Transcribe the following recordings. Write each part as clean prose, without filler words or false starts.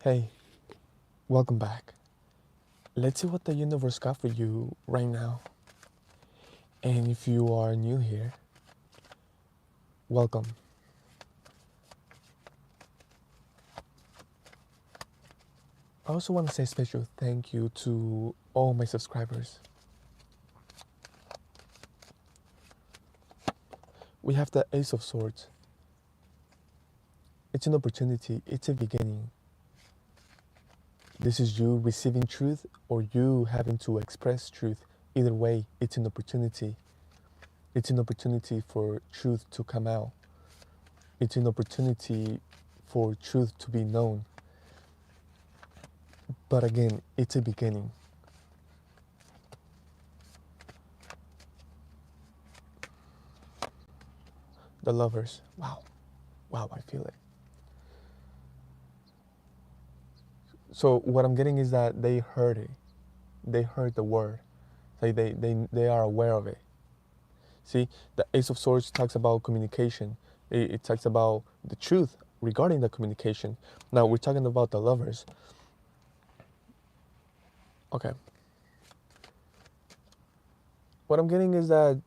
Hey, welcome back. Let's see what the universe got for you right now. And if you are new here, welcome. I also want to say a special thank you to all my subscribers. We have the Ace of Swords. It's an opportunity, it's a beginning. This is you receiving truth or you having to express truth. Either way, it's an opportunity. It's an opportunity for truth to come out. It's an opportunity for truth to be known. But again, it's a beginning. The Lovers. Wow. Wow, I feel it. So what I'm getting is that they heard it. They heard the word. Like they are aware of it. See, the Ace of Swords talks about communication. It talks about the truth regarding the communication. Now we're talking about the Lovers. Okay. What I'm getting is that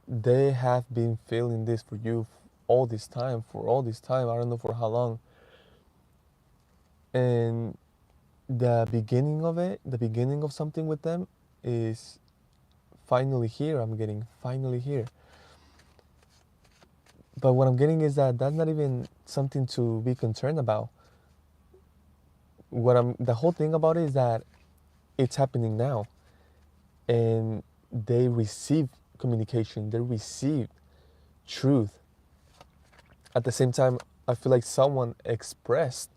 they have been feeling this for you all this time, for all this time. I don't know for how long. And the beginning of it, the beginning of something with them is finally here. I'm getting finally here. But what I'm getting is that that's not even something to be concerned about. The whole thing about it is that it's happening now. And they receive communication, they receive truth. At the same time, I feel like someone expressed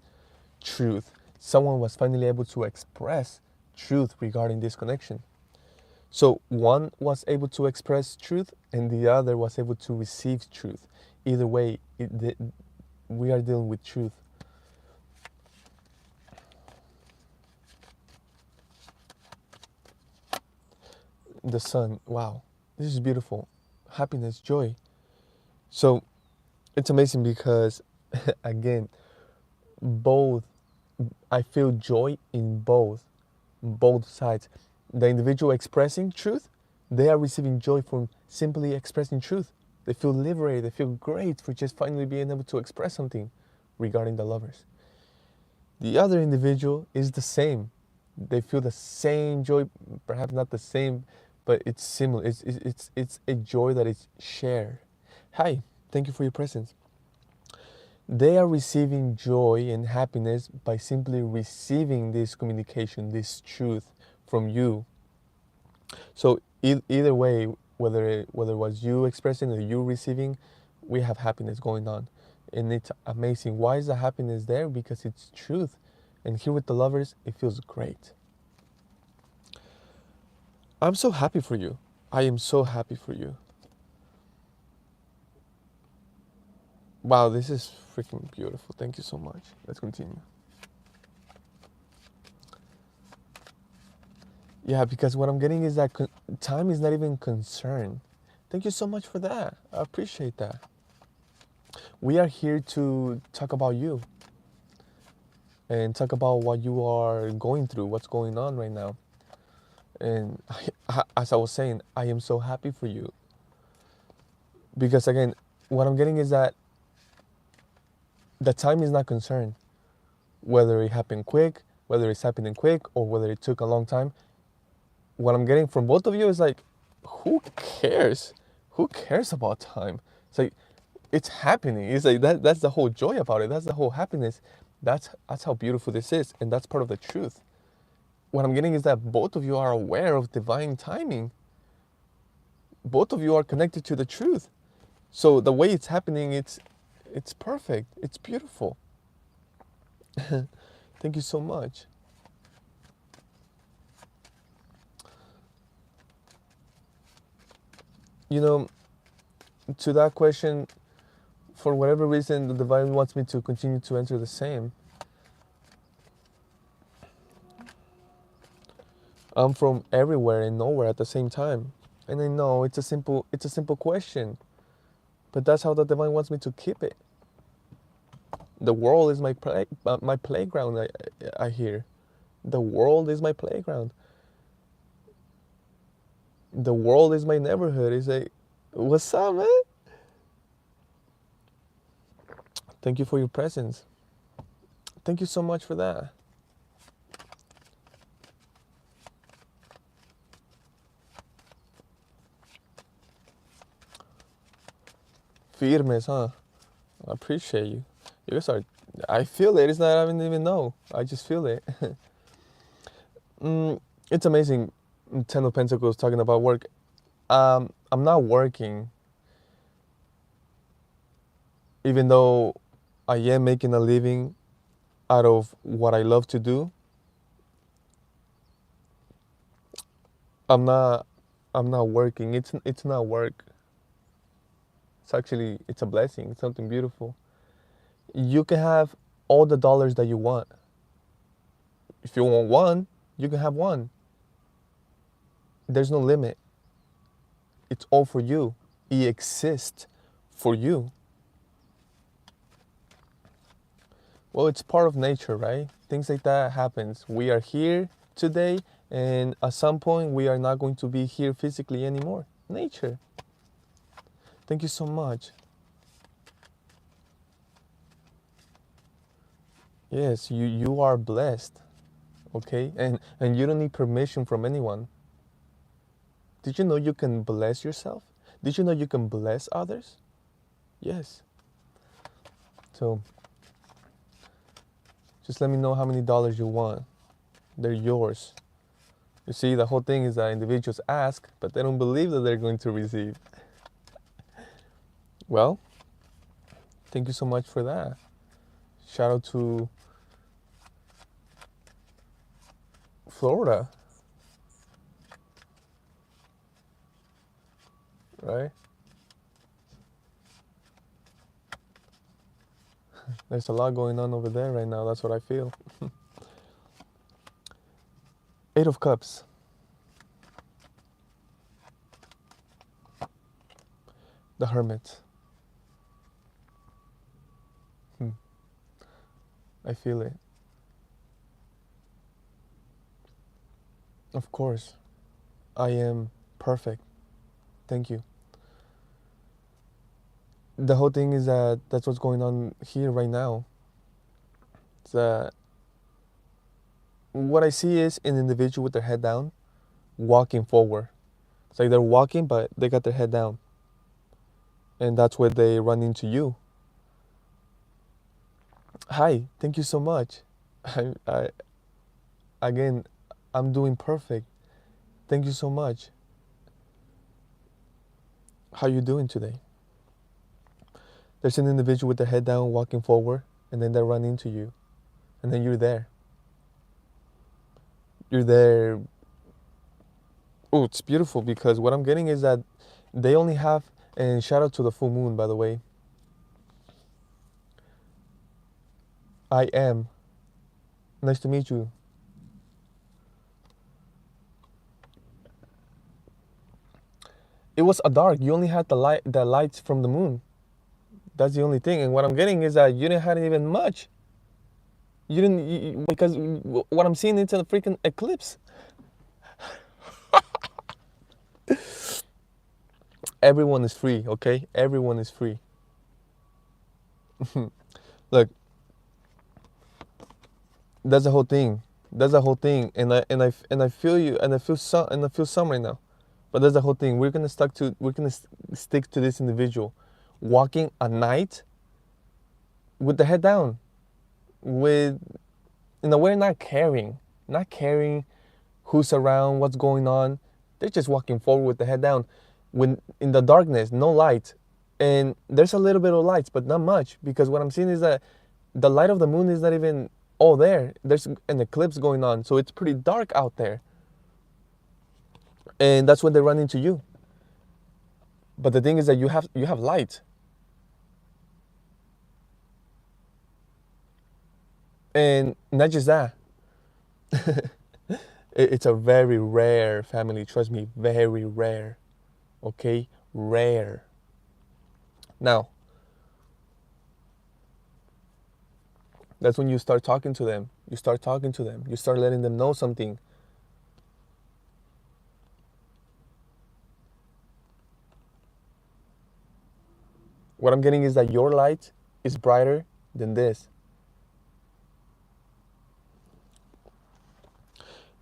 truth. Someone was finally able to express truth regarding this connection. So one was able to express truth and the other was able to receive truth. Either way, we are dealing with truth. The sun, wow, this is beautiful. Happiness, joy. So it's amazing because, again, both, I feel joy in both sides. The individual expressing truth, they are receiving joy from simply expressing truth. They feel liberated, they feel great for just finally being able to express something regarding the Lovers. The other individual is the same. They feel the same joy, perhaps not the same, but it's similar. It's a joy that is shared. Hi, thank you for your presence. They are receiving joy and happiness by simply receiving this communication, this truth from you. So either way, whether it was you expressing or you receiving, we have happiness going on. And it's amazing. Why is the happiness there? Because it's truth. And here with the Lovers, it feels great. I'm so happy for you. I am so happy for you. Wow, this is freaking beautiful. Thank you so much. Let's continue. Yeah, because what I'm getting is that time is not even concerned. Thank you so much for that. I appreciate that. We are here to talk about you and talk about what you are going through, what's going on right now. And as I was saying, I am so happy for you. Because again, what I'm getting is that the time is not concerned. Whether it happened quick, whether it's happening quick, or whether it took a long time. What I'm getting from both of you is like, who cares? Who cares about time? It's like, it's happening. It's like that's the whole joy about it. That's the whole happiness. That's how beautiful this is, and that's part of the truth. What I'm getting is that both of you are aware of divine timing. Both of you are connected to the truth. So the way it's happening, it's perfect. It's beautiful. Thank you so much. You know, to that question, for whatever reason, the divine wants me to continue to answer the same. I'm from everywhere and nowhere at the same time. And I know it's a simple question, but that's how the divine wants me to keep it. The world is my playground. I hear. The world is my playground. The world is my neighborhood. It's like, what's up, man? Thank you for your presence. Thank you so much for that. Firmes, huh? I appreciate you. You guys are. I feel it. It's not. I didn't even know. I just feel it. It's amazing. Ten of Pentacles talking about work. I'm not working, even though I am making a living out of what I love to do. I'm not. I'm not working. It's not work. It's a blessing. It's something beautiful. You can have all the dollars that you want. If you want one, you can have one. There's no limit. It's all for you. It exists for you. Well, it's part of nature, right? Things like that happens. We are here today, and at some point we are not going to be here physically anymore. Nature. Thank you so much. Yes, you are blessed. Okay? And you don't need permission from anyone. Did you know you can bless yourself? Did you know you can bless others? Yes. So just let me know how many dollars you want. They're yours. You see, the whole thing is that individuals ask, but they don't believe that they're going to receive. Well, thank you so much for that. Shout out to Florida. Right? There's a lot going on over there right now. That's what I feel. Eight of Cups. The Hermit. I feel it. Of course. I am perfect. Thank you. The whole thing is that that's what's going on here right now. It's that what I see is an individual with their head down, walking forward. It's like they're walking, but they got their head down. And that's where they run into you. Hi, thank you so much. Again, I'm doing perfect. Thank you so much. How you doing today? There's an individual with their head down walking forward, and then they run into you. And then you're there. You're there. Oh, it's beautiful because what I'm getting is that they only have, and shout out to the full moon, by the way. I am. Nice to meet you. It was a dark. You only had the lights from the moon. That's the only thing. And what I'm getting is that you didn't have even much. You didn't, because what I'm seeing is a freaking eclipse. Everyone is free, okay? Everyone is free. Look, that's the whole thing. That's the whole thing. And I feel you, and I feel some right now. But that's the whole thing. We're gonna stick to this individual, walking at night with the head down, with in a way not caring who's around, what's going on. They're just walking forward with the head down, when in the darkness, no light, and there's a little bit of lights, but not much, because what I'm seeing is that the light of the moon is not even all there. There's an eclipse going on, so it's pretty dark out there. And that's when they run into you. But the thing is that you have light. And not just that. It's a very rare family, trust me, very rare. Okay? Rare. Now, That's when you start talking to them. You start talking to them. You start letting them know something. What I'm getting is that your light is brighter than this.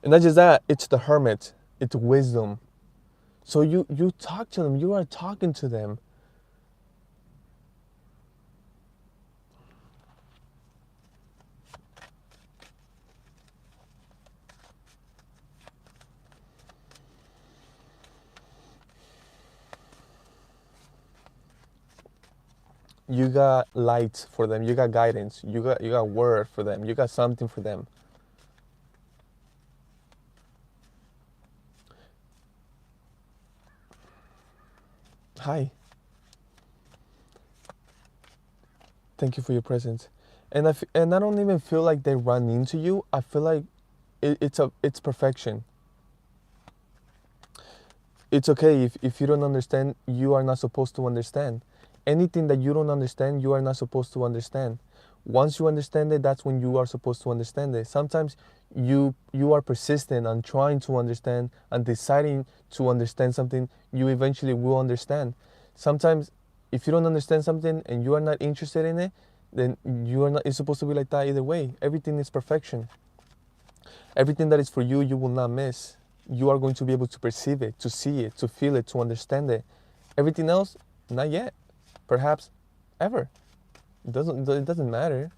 And not just that, it's the hermit. It's wisdom. So you talk to them. You are talking to them. You got light for them. You got guidance. You got word for them. You got something for them. Hi. Thank you for your presence. And I don't even feel like they run into you. I feel like it's perfection. It's okay if you don't understand, you are not supposed to understand. Anything that you don't understand, you are not supposed to understand. Once you understand it, that's when you are supposed to understand it. Sometimes you are persistent on trying to understand and deciding to understand something, you eventually will understand. Sometimes if you don't understand something and you are not interested in it, then you are not, it's supposed to be like that either way. Everything is perfection. Everything that is for you, you will not miss. You are going to be able to perceive it, to see it, to feel it, to understand it. Everything else, not yet. Perhaps ever. It doesn't matter.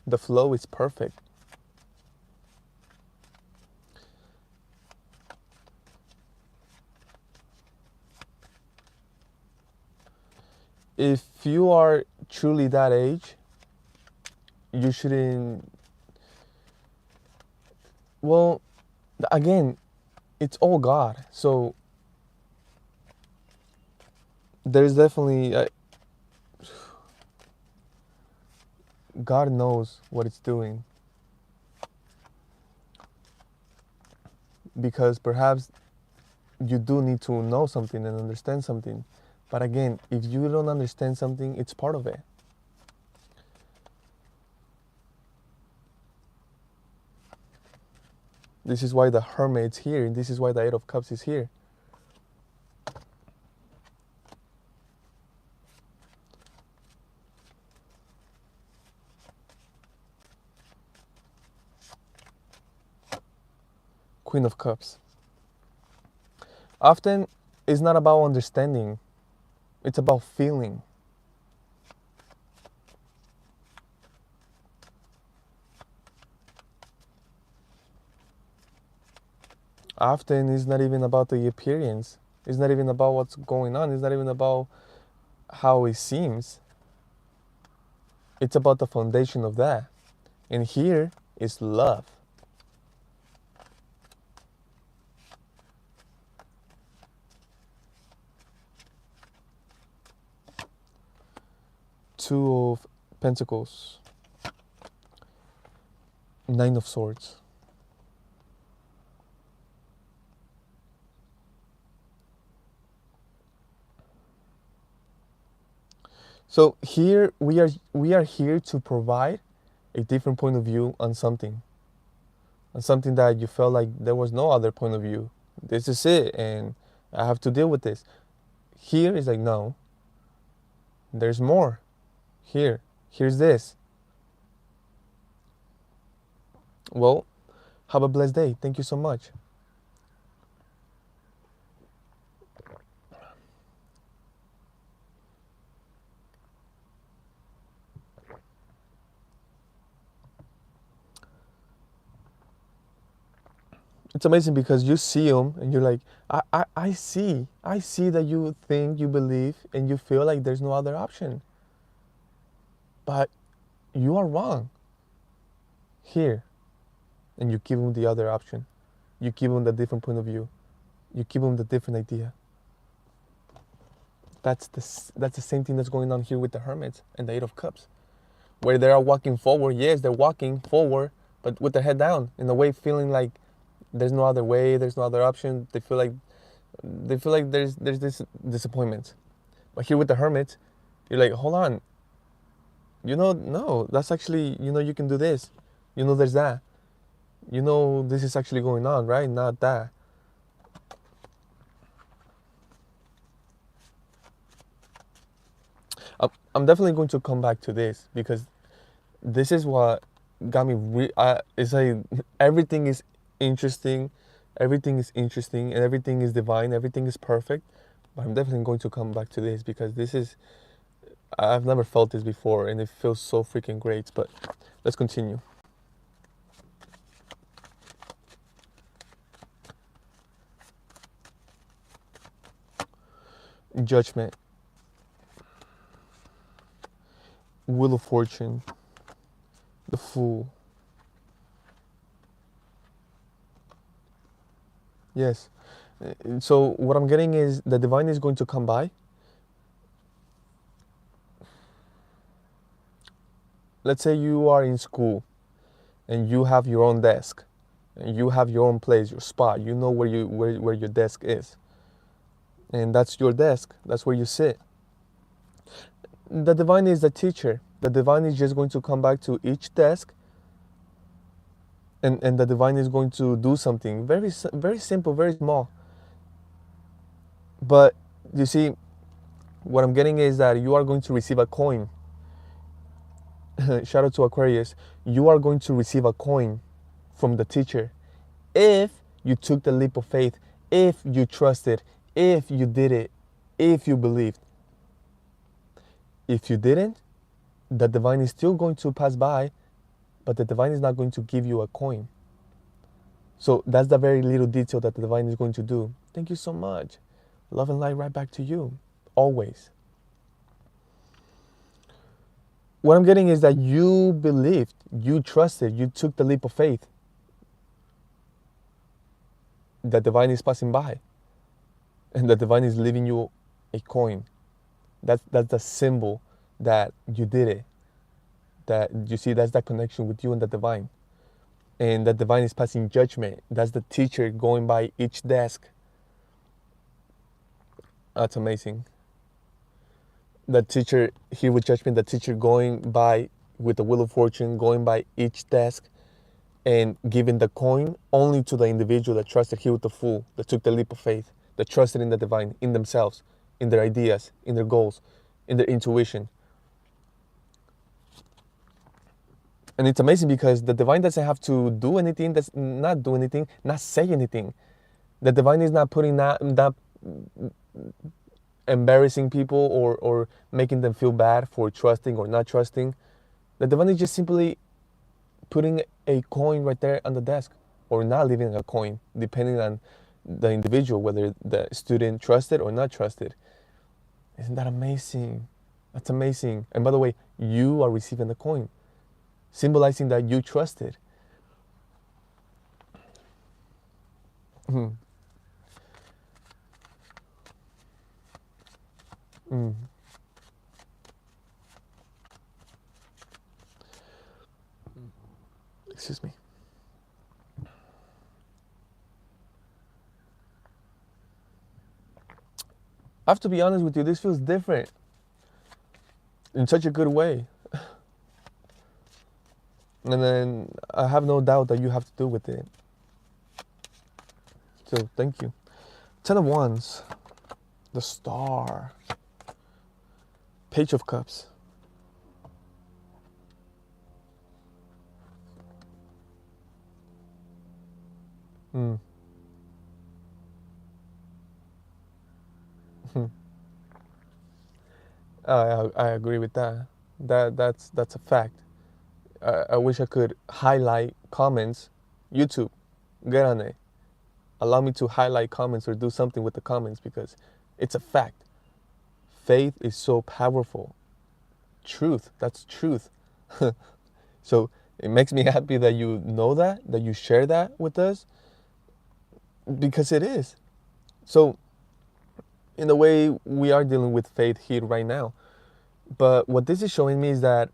The flow is perfect. If you are truly that age, you shouldn't. Well, again, it's all God. So there's definitely God knows what it's doing, because perhaps you do need to know something and understand something. But again, if you don't understand something, it's part of it. This is why the Hermit's here, and this is why the Eight of Cups is here. Queen of Cups. Often, it's not about understanding, it's about feeling. Often, it's not even about the appearance. It's not even about what's going on. It's not even about how it seems. It's about the foundation of that. And here is love. Two of Pentacles. Nine of Swords. So here we are here to provide a different point of view on something that you felt like there was no other point of view. This is it, and I have to deal with this. Here is like, no, there's more. Here's this. Well, have a blessed day. Thank you so much. It's amazing because you see them and you're like, I see that you think, you believe, and you feel like there's no other option. But you are wrong here. And you give them the other option. You give them the different point of view. You give them the different idea. That's the same thing that's going on here with the Hermits and the Eight of Cups. Where they are walking forward. Yes, they're walking forward, but with their head down, in a way feeling like there's no other way, there's no other option. They feel like there's this disappointment. But here with the Hermit, You're like, hold on, no, that's actually, you can do this. There's that. This is actually going on, right? Not that. I'm definitely going to come back to this because this is what got me. It's like everything is interesting, and everything is divine, everything is perfect. But I'm definitely going to come back to this because I've never felt this before, and it feels so freaking great. But let's continue. Judgment, Wheel of Fortune, the Fool. Yes. So what I'm getting is the divine is going to come by. Let's say you are in school and you have your own desk and you have your own place, your spot. You know where your desk is. And that's your desk. That's where you sit. The divine is the teacher. The divine is just going to come back to each desk, and the divine is going to do something very simple, very small. But you see, what I'm getting is that you are going to receive a coin. Shout out to Aquarius. You are going to receive a coin from the teacher if you took the leap of faith, if you trusted, if you did it, if you believed. If you didn't, the divine is still going to pass by, but the divine is not going to give you a coin. So that's the very little detail that the divine is going to do. Thank you so much. Love and light right back to you. Always. What I'm getting is that you believed, you trusted, you took the leap of faith. The divine is passing by, and the divine is leaving you a coin. That's the symbol that you did it. That you see, that's that connection with you and the divine. And the divine is passing judgment. That's the teacher going by each desk. That's amazing. The teacher here with judgment, the teacher going by with the Wheel of Fortune, going by each desk and giving the coin only to the individual that trusted here with the Fool, that took the leap of faith, that trusted in the divine, in themselves, in their ideas, in their goals, in their intuition. And it's amazing because the divine doesn't have to do anything, does not do anything, not say anything. The divine is not putting that embarrassing people or making them feel bad for trusting or not trusting. The divine is just simply putting a coin right there on the desk or not leaving a coin, depending on the individual, whether the student trusted or not trusted. Isn't that amazing? That's amazing. And by the way, you are receiving the coin, symbolizing that you trusted. Mm. Mm. Excuse me. I have to be honest with you, this feels different in such a good way. And then I have no doubt that you have to do with it. So thank you. 10 of Wands, the Star, Page of Cups. Mm. I agree with that. That's a fact. I wish I could highlight comments. YouTube, get on it. Allow me to highlight comments or do something with the comments because it's a fact. Faith is so powerful. Truth, that's truth. So it makes me happy that you know that you share that with us because it is. So in a way, we are dealing with faith here right now. But what this is showing me is that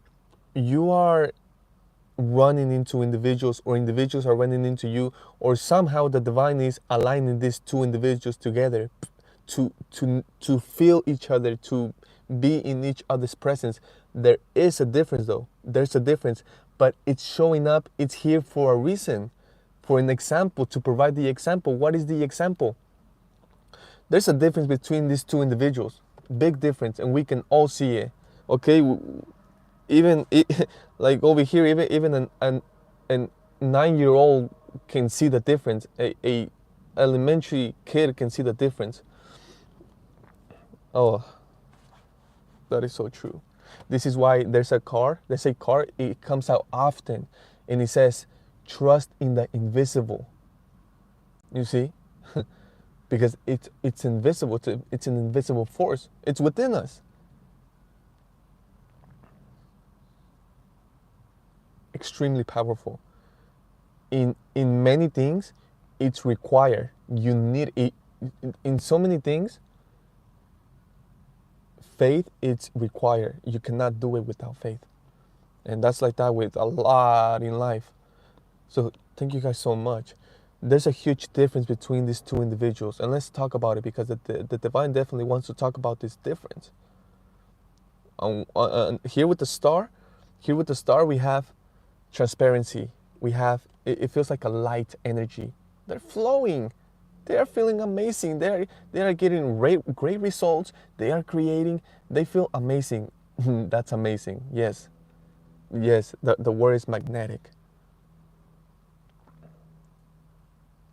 you are running into individuals or individuals are running into you, or somehow the divine is aligning these two individuals together to feel each other, to be in each other's presence. There is a difference though. There's a difference, but it's showing up, it's here for a reason, for an example, to provide the example. What is the example? There's a difference between these two individuals, big difference, and we can all see it. Okay, even like over here, even an 9-year-old can see the difference. A elementary kid can see the difference. Oh, that is so true. This is why there's a car. It comes out often, and it says, "Trust in the invisible." You see, because it's invisible. It's an invisible force. It's within us. Extremely powerful. In many things, it's required. You need it. In so many things, faith it's required. You cannot do it without faith, and that's like that with a lot in life. So thank you guys so much. There's a huge difference between these two individuals, and let's talk about it, because the divine definitely wants to talk about this difference. Here with the star, we have transparency. We have it feels like a light energy. They're flowing. They are feeling amazing. They are getting great results. They are creating. They feel amazing. That's amazing. Yes. Yes, the word is magnetic.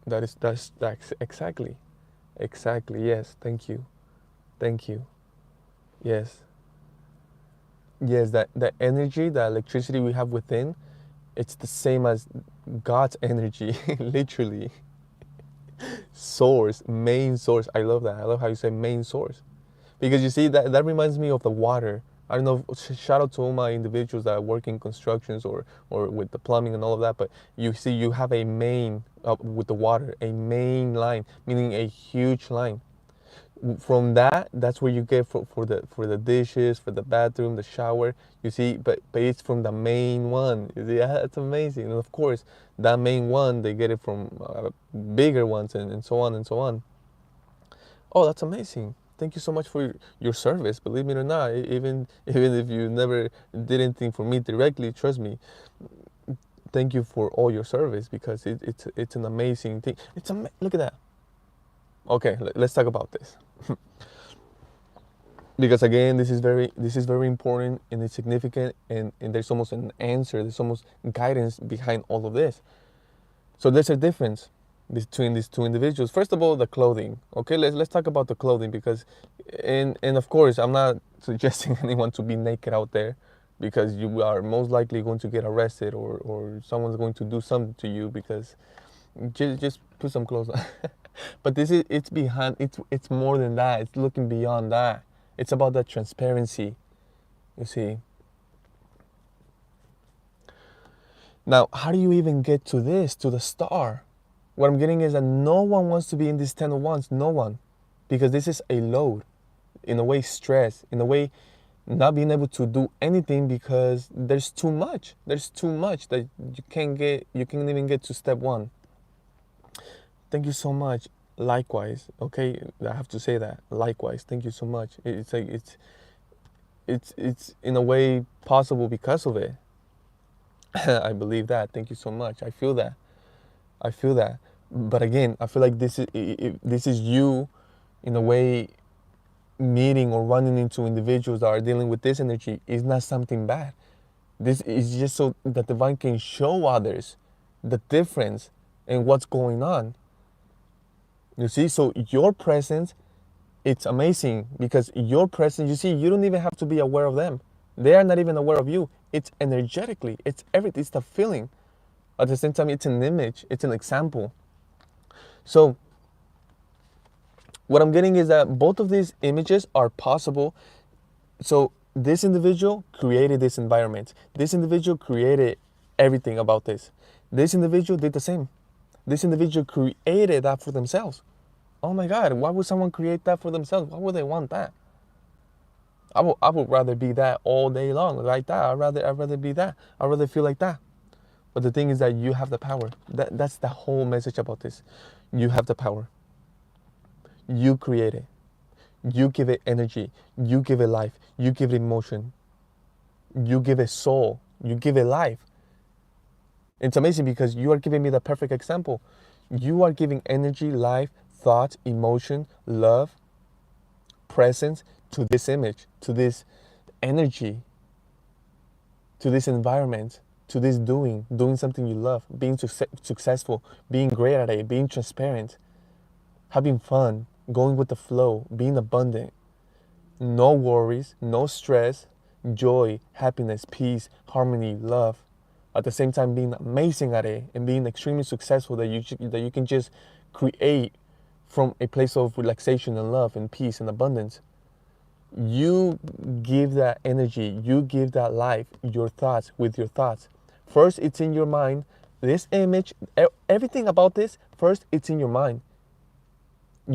That's exactly. Exactly. Yes. Thank you. Thank you. Yes. Yes, that energy, that electricity we have within, it's the same as God's energy, literally. Source, main source. I love that. I love how you say main source. Because you see, that reminds me of the water. I don't know, shout out to all my individuals that work in constructions or with the plumbing and all of that, but you see, you have a main with the water, a main line, meaning a huge line. From that's where you get for the dishes, for the bathroom, the shower. You see, but it's from the main one. You see, that's amazing. And of course, that main one, they get it from bigger ones, and so on and so on. Oh, that's amazing. Thank you so much for your service. Believe me or not, even if you never did anything for me directly, trust me. Thank you for all your service, because it's an amazing thing. Look at that. Okay, let's talk about this. Because again, this is very important, and it's significant, and there's almost an answer, there's almost guidance behind all of this. So there's a difference between these two individuals. First of all, the clothing. Okay, let's talk about the clothing, because and of course, I'm not suggesting anyone to be naked out there, because you are most likely going to get arrested, or someone's going to do something to you, because just put some clothes on. But it's more than that. It's looking beyond that. It's about that transparency, you see. Now, how do you even get to this, to the star? What I'm getting is that no one wants to be in this 10 of wands, no one. Because this is a load, in a way stress, in a way not being able to do anything, because there's too much. There's too much that you can't even get to step one. Thank you so much. Likewise, okay, I have to say that. Likewise, thank you so much. It's like it's in a way possible because of it. I believe that. Thank you so much. I feel that. I feel that. But again, I feel like this is you, in a way, meeting or running into individuals that are dealing with this energy is not something bad. This is just so that the divine can show others the difference in what's going on. You see, so your presence, it's amazing, because your presence, you see, you don't even have to be aware of them. They are not even aware of you. It's energetically, it's everything, it's the feeling. At the same time, it's an image, it's an example. So what I'm getting is that both of these images are possible. So this individual created this environment. This individual created everything about this. This individual did the same. This individual created that for themselves. Oh my God, why would someone create that for themselves? Why would they want that? I would rather be that all day long, like that. I'd rather be that. I'd rather feel like that. But the thing is that you have the power. That's the whole message about this. You have the power. You create it. You give it energy. You give it life. You give it emotion. You give it soul. You give it life. It's amazing because you are giving me the perfect example. You are giving energy, life, thought, emotion, love, presence to this image, to this energy, to this environment, to this doing something you love, being successful, being great at it, being transparent, having fun, going with the flow, being abundant. No worries, no stress, joy, happiness, peace, harmony, love. At the same time, being amazing at it and being extremely successful that you can just create from a place of relaxation and love and peace and abundance. You give that energy, you give that life, your thoughts with your thoughts. First, it's in your mind. This image, everything about this, first, it's in your mind,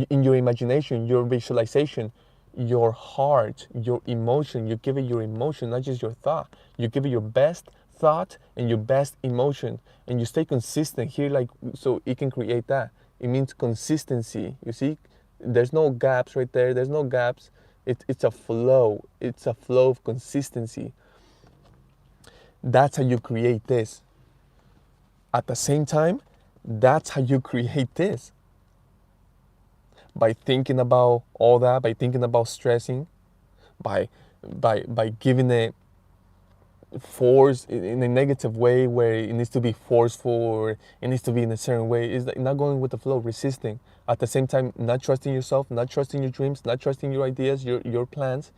in your imagination, your visualization, your heart, your emotion. You give it your emotion, not just your thought. You give it your best thought and your best emotion, and you stay consistent here, like so it can create that. It means consistency. You see, there's no gaps right there. There's no gaps. It's a flow. It's a flow of consistency. That's how you create this. At the same time, that's how you create this. By thinking about all that, by thinking about stressing, by giving it force in a negative way where it needs to be forceful or it needs to be in a certain way. Is not going with the flow, resisting. At the same time, not trusting yourself, not trusting your dreams, not trusting your ideas, your plans,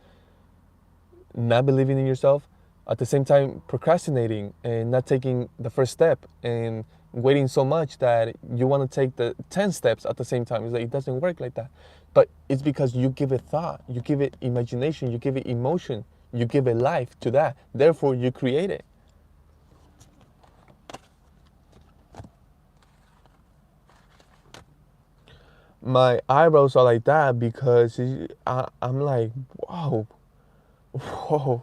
not believing in yourself. At the same time, procrastinating and not taking the first step and waiting so much that you want to take the 10 steps at the same time. It's like it doesn't work like that. But it's because you give it thought, you give it imagination, you give it emotion, you give it life to that. Therefore, you create it. My eyebrows are like that because I'm like, whoa, whoa.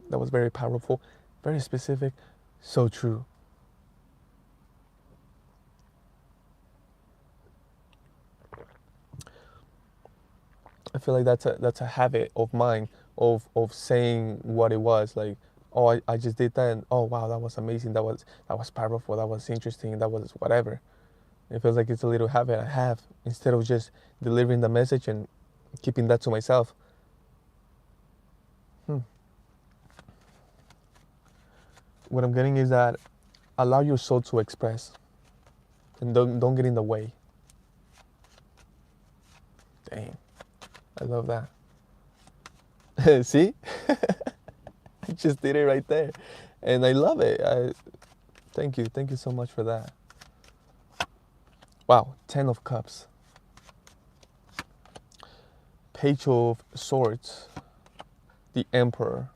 That was very powerful, very specific, so true. I feel like that's a habit of mine of saying what it was. Like, oh, I just did that, and oh wow, that was amazing. That was powerful. That was interesting. That was whatever. It feels like it's a little habit I have instead of just delivering the message and keeping that to myself. What I'm getting is that allow your soul to express and don't get in the way. Dang, I love that. See? I just did it right there. And I love it. Thank you. Thank you so much for that. Wow, 10 of Cups. Page of Swords. The Emperor.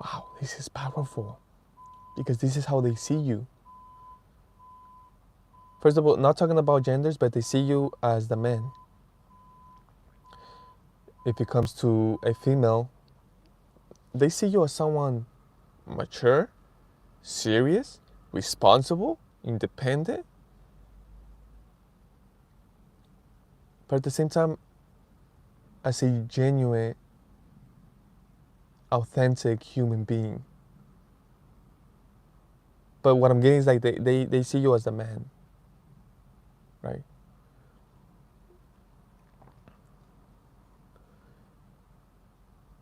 Wow, this is powerful because this is how they see you. First of all, not talking about genders, but they see you as the man. If it comes to a female, they see you as someone mature, serious, responsible, independent, but at the same time, as a genuine, authentic human being. But what I'm getting is like they see you as the man, right?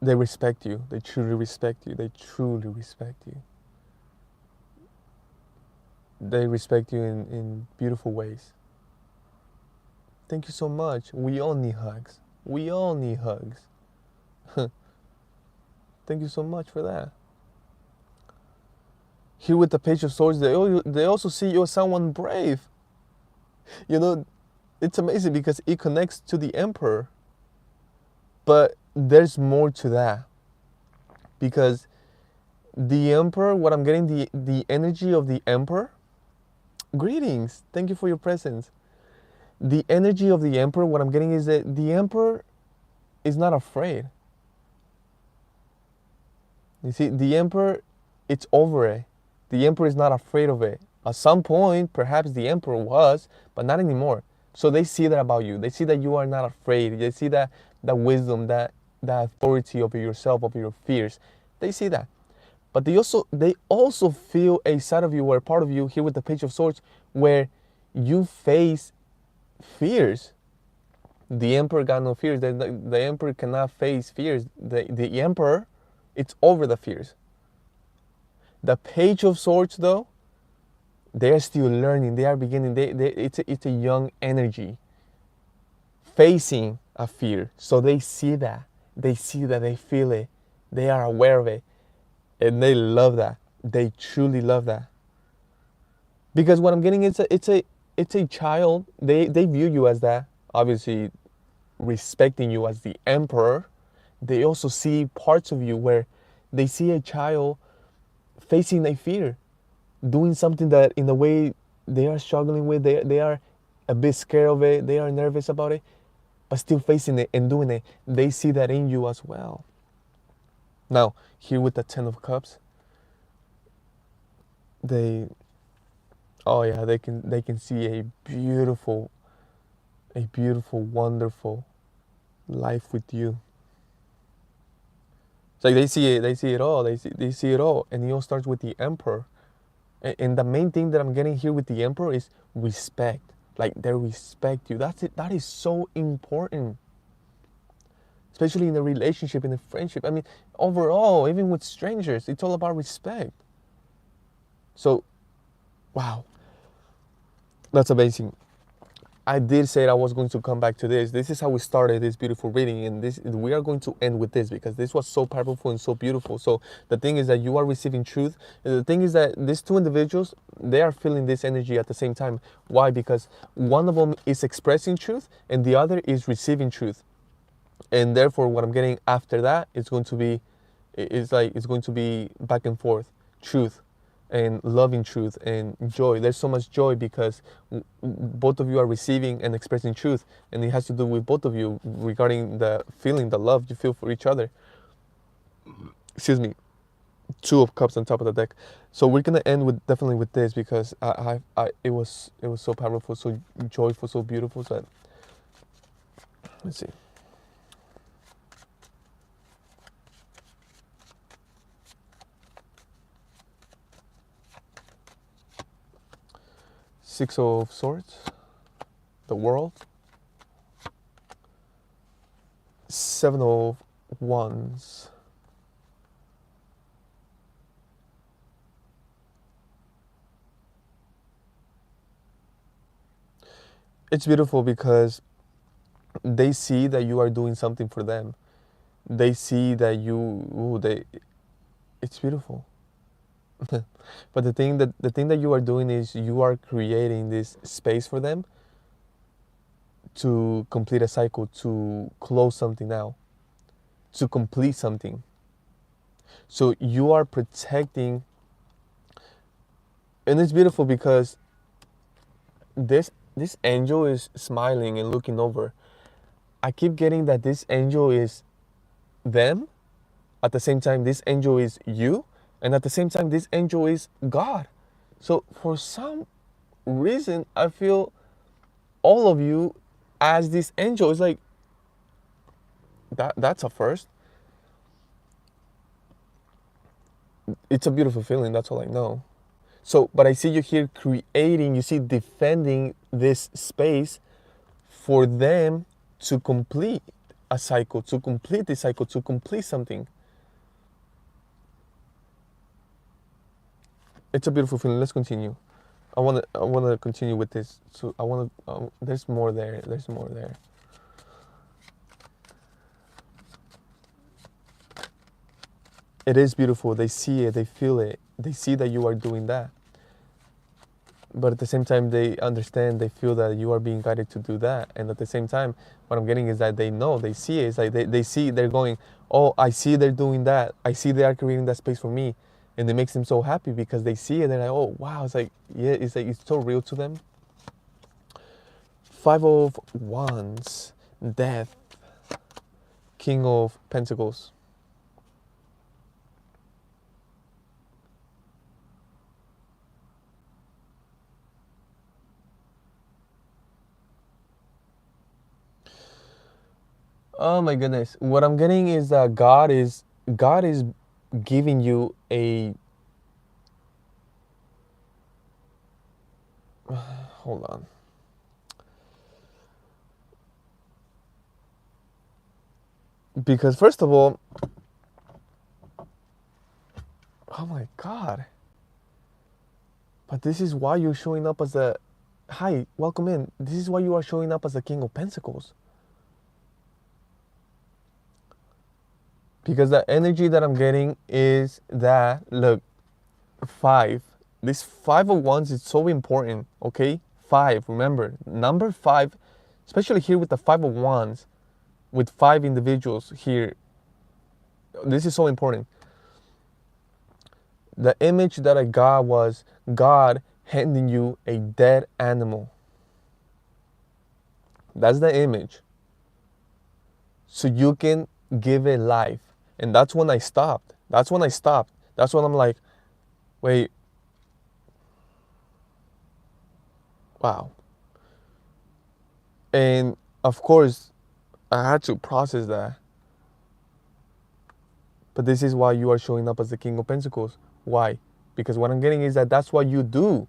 They respect you. They truly respect you. They truly respect you. They respect you in beautiful ways. Thank you so much. We all need hugs. We all need hugs. Thank you so much for that. Here with the Page of Swords, they also see you as someone brave. You know, it's amazing because it connects to the Emperor. But there's more to that. Because The Emperor, what I'm getting, the energy of the Emperor. Greetings. Thank you for your presence. The energy of the Emperor, what I'm getting is that the Emperor is not afraid. You see, the Emperor, it's over it. The Emperor is not afraid of it. At some point, perhaps the Emperor was, but not anymore. So they see that about you. They see that you are not afraid. They see that wisdom, that authority over yourself, over your fears. They see that. But they also feel a side of you or a part of you here with the Page of Swords where you face fears. The Emperor got no fears. The Emperor cannot face fears. The Emperor, it's over the fears. The Page of Swords, though, they are still learning. They are beginning. It's a young energy facing a fear. So they see that. They see that. They feel it. They are aware of it. And they love that. They truly love that. Because what I'm getting, it's a child. They view you as that. Obviously, respecting you as the Emperor. They also see parts of you where they see a child facing a fear, doing something that in a way they are struggling with. They are a bit scared of it. They are nervous about it, but still facing it and doing it. They see that in you as well. Now, here with the Ten of Cups, they, oh yeah, they can see a beautiful, wonderful life with you. It's like they see it all. They see it all, and it all starts with the Emperor. And the main thing that I'm getting here with the Emperor is respect. Like they respect you. That's it. That is so important, especially in a relationship, in a friendship. I mean, overall, even with strangers, it's all about respect. So, wow, that's amazing. I did say I was going to come back to this. This is how we started this beautiful reading, and this we are going to end with this because this was so powerful and so beautiful. So the thing is that you are receiving truth. And the thing is that these two individuals, they are feeling this energy at the same time. Why? Because one of them is expressing truth and the other is receiving truth. And therefore what I'm getting after that is going to be, it's going to be back and forth, truth and loving truth and joy. There's so much joy because both of you are receiving and expressing truth, and it has to do with both of you regarding the feeling, the love you feel for each other. Excuse me. Two of Cups on top of the deck. So we're gonna end with definitely with this because it was so powerful, so joyful, so beautiful. So let's see. Six of Swords, the World, Seven of Wands, it's beautiful because they see that you are doing something for them. They see that you, ooh, it's beautiful. But the thing that you are doing is you are creating this space for them to complete a cycle, to close something out, to complete something. So you are protecting, and it's beautiful because this angel is smiling and looking over. I keep getting that this angel is them, at the same time this angel is you, and at the same time this angel is God. So for some reason I feel all of you as this angel. It's like that's a first. It's a beautiful feeling, that's all I know. So but I see you here creating, you see, defending this space for them to complete a cycle, to complete this cycle, to complete something. It's a beautiful feeling. Let's continue. I wanna continue with this. So I wanna there's more there. There's more there. It is beautiful. They see it, they feel it. They see that you are doing that. But at the same time they understand, they feel that you are being guided to do that. And at the same time, what I'm getting is that they know, they see it. It's like they see, they're going, oh, I see they're doing that. I see they are creating that space for me. and it makes them so happy because they see it. They're like, oh wow, it's like, yeah, it's like it's so real to them. Five of Wands, Death, King of Pentacles. Oh my goodness. What I'm getting is that God is giving you a hold on. Because first of all, oh my God. But this is why you're showing up as a hi, welcome in. This is why you are showing up as the King of Pentacles. Because the energy that I'm getting is that look, five. This five of wands is so important, okay? Five, remember, number five, especially here with the five of wands, with five individuals here, this is so important. The image that I got was God handing you a dead animal. That's the image. So you can give it life. And that's when I stopped. That's when I stopped. That's when I'm like, wait, wow. And of course, I had to process that. But this is why you are showing up as the King of Pentacles. Why? Because what I'm getting is that that's what you do.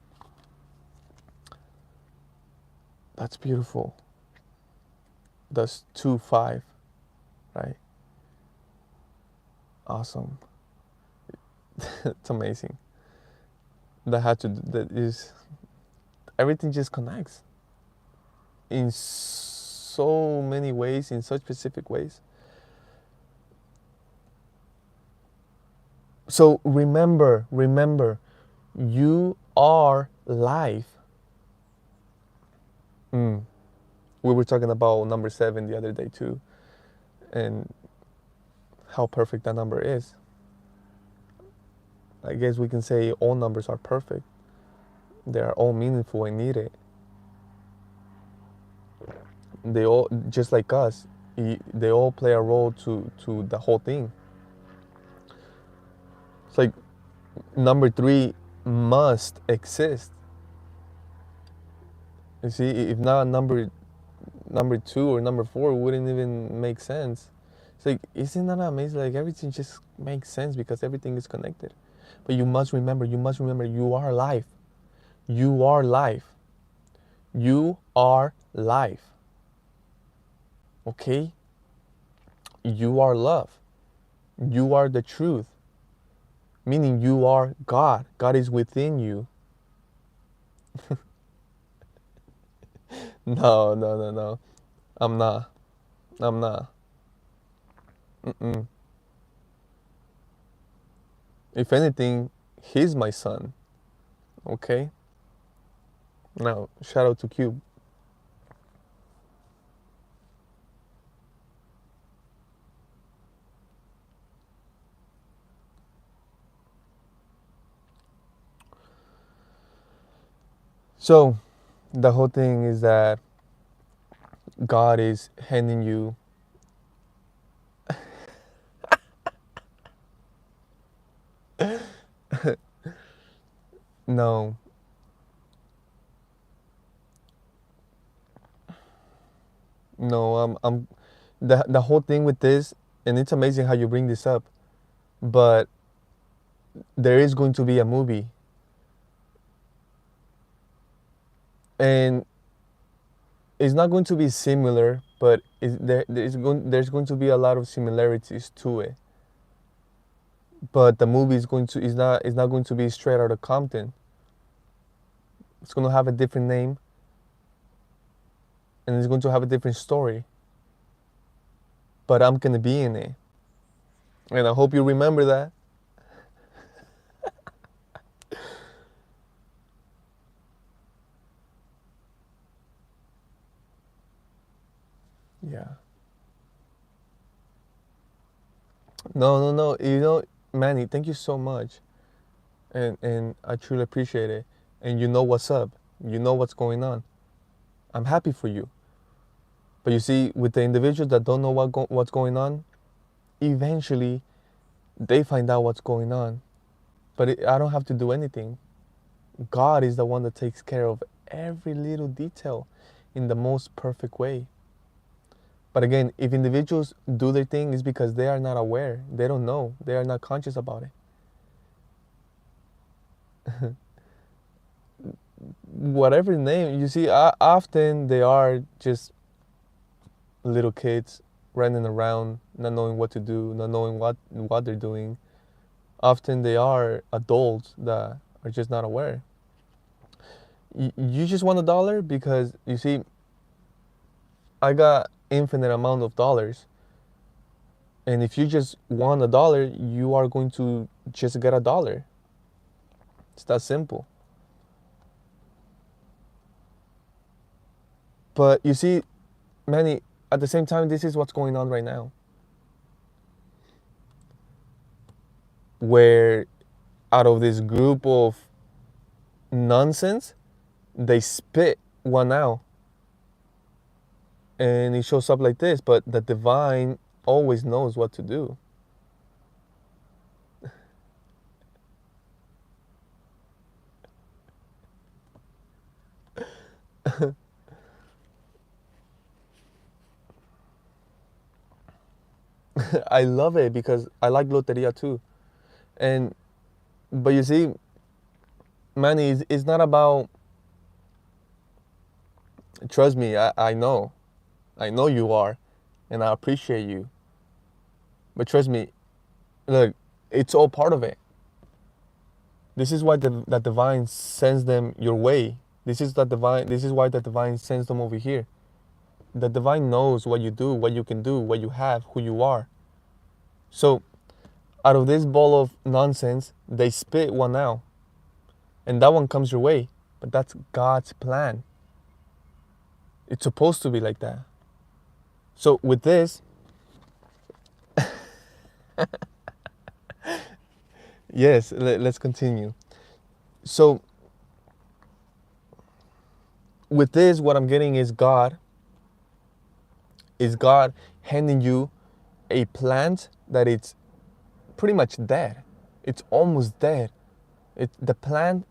That's beautiful. That's 2-5, right? Awesome. It's amazing. That is, everything just connects in so many ways, in such specific ways. So remember, you are life. Mm. We were talking about number 7 the other day too, and how perfect that number is. I guess we can say all numbers are perfect. They are all meaningful and needed. They all, just like us, they all play a role to the whole thing. It's like number 3 must exist. You see, if not number 2 or number 4 wouldn't even make sense. It's like, isn't that amazing? Like everything just makes sense because everything is connected. But you must remember, you are life. You are life. You are life. Okay? You are love. You are the truth. Meaning you are God. God is within you. No, no, no, no. I'm not. I'm not. Mm-mm. If anything, he's my son. Okay? Now, shout out to Cube. So, the whole thing is that God is handing you. No, no. The whole thing with this, and it's amazing how you bring this up, but there is going to be a movie, and it's not going to be similar, but there's going to be a lot of similarities to it. But the movie is not going to be Straight Outta Compton. It's going to have a different name, and it's going to have a different story. But I'm going to be in it, and I hope you remember that. Yeah. No, no, no. Manny, thank you so much. and I truly appreciate it. And you know what's up. You know what's going on. I'm happy for you. But you see, with the individuals that don't know what's going on, eventually they find out what's going on. But I don't have to do anything. God is the one that takes care of every little detail in the most perfect way. But again, if individuals do their thing, it's because they are not aware. They don't know. They are not conscious about it. Whatever name, you see, often they are just little kids running around, not knowing what to do, not knowing what they're doing. Often they are adults that are just not aware. You just want $1 because you see, I got infinite amount of dollars, and if you just want $1, you are going to just get $1. It's that simple. But you see, Manny, at the same time, this is what's going on right now. Where out of this group of nonsense, they spit one out. And it shows up like this, but the divine always knows what to do. I love it because I like loteria too. And but you see, Manny, it's not about, trust me, I know. I know you are, and I appreciate you. But trust me, look, it's all part of it. This is why the divine sends them your way. This is why the divine sends them over here. The divine knows what you do, what you can do, what you have, who you are. So out of this ball of nonsense, they spit one out. And that one comes your way. But that's God's plan. It's supposed to be like that. So with this, yes, let's continue. So with this, what I'm getting is God handing you a plant that it's pretty much dead. It's almost dead. The plant,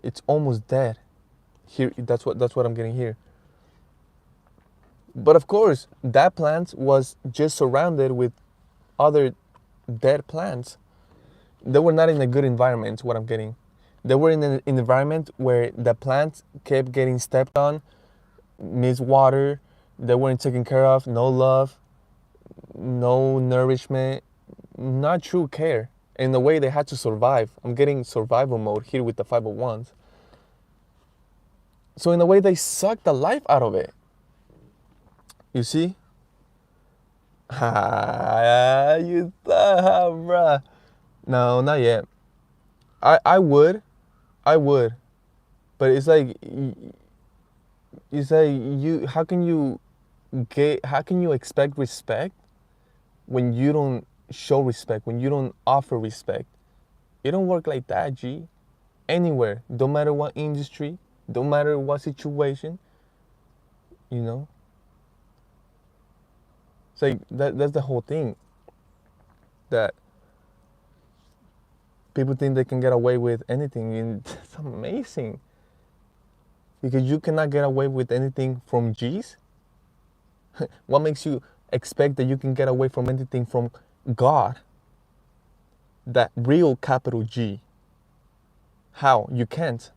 it's almost dead. Here, that's what I'm getting here. But of course, that plant was just surrounded with other dead plants. They were not in a good environment, what I'm getting. They were in an environment where the plants kept getting stepped on, missed water, they weren't taken care of, no love, no nourishment, not true care. In a way, they had to survive. I'm getting survival mode here with the 501s. So in a way, they sucked the life out of it. You see? Ah, you thought, bruh. No, not yet. I would, but it's like you. How can you expect respect when you don't show respect, when you don't offer respect? It don't work like that, G. Anywhere, don't matter what industry, don't matter what situation, you know. It's like that's the whole thing. That people think they can get away with anything, and it's amazing. Because you cannot get away with anything from G's. What makes you expect that you can get away from anything from God? That real capital G. How? You can't.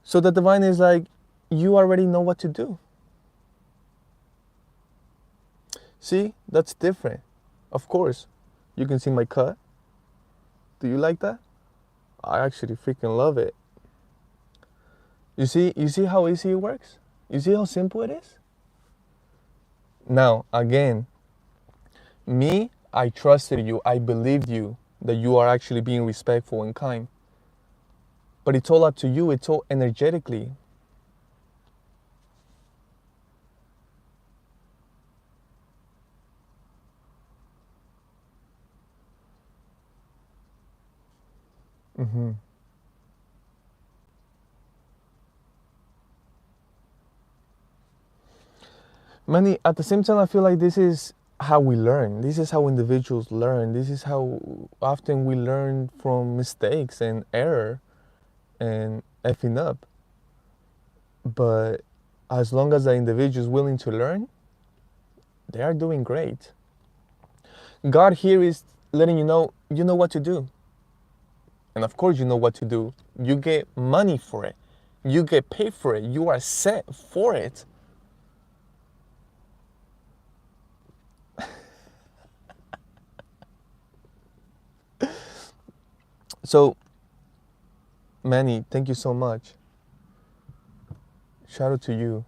So the divine is like, you already know what to do. See, that's different. Of course, you can see my cut. Do you like that? I actually freaking love it. You see how easy it works? You see how simple it is? Now, again, me, I trusted you. I believed you that you are actually being respectful and kind. But it's all up to you. It's all energetically. Hmm. Many at the same time, I feel like this is how we learn. This is how individuals learn. This is how often we learn from mistakes and error and effing up. But as long as the individual is willing to learn, they are doing great. God here is letting you know what to do. And of course, you know what to do. You get money for it, you get paid for it, you are set for it. So, Manny, thank you so much. Shout out to you.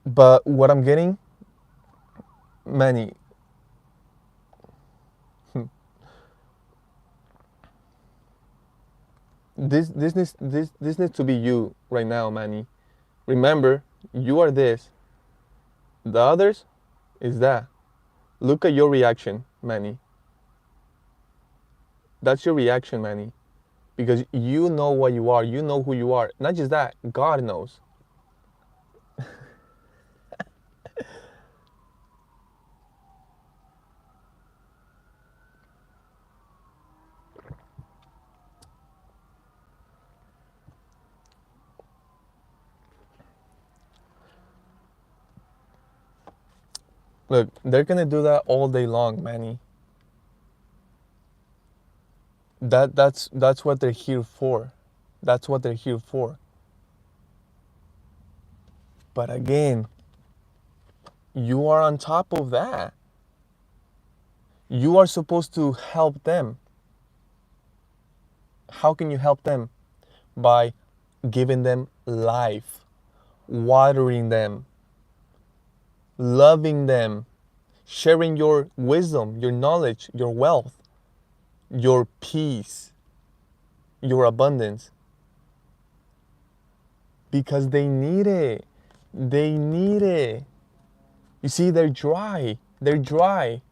But what I'm getting, Manny, this needs to be you right now, Manny. Remember, you are this. The others is that. Look at your reaction, Manny. That's your reaction, Manny. Because you know what you are. You know who you are. Not just that, God knows. Look, they're gonna do that all day long, Manny. That's what they're here for. That's what they're here for. But again, you are on top of that. You are supposed to help them. How can you help them? By giving them life, watering them, loving them, sharing your wisdom, your knowledge, your wealth, your peace, your abundance. Because they need it. They need it. You see, they're dry. They're dry.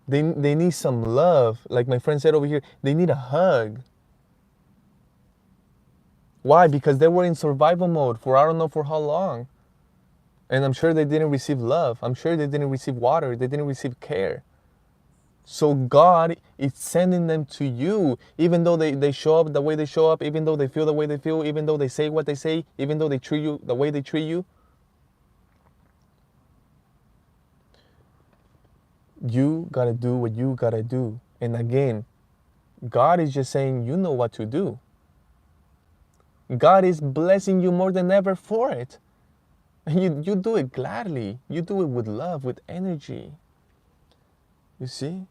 They need some love. Like my friend said over here, they need a hug. Why? Because they were in survival mode for I don't know for how long. And I'm sure they didn't receive love. I'm sure they didn't receive water. They didn't receive care. So God is sending them to you, even though they show up the way they show up, even though they feel the way they feel, even though they say what they say, even though they treat you the way they treat you. You gotta do what you gotta do. And again, God is just saying, you know what to do. God is blessing you more than ever for it. And you do it gladly. You do it with love, with energy. You see?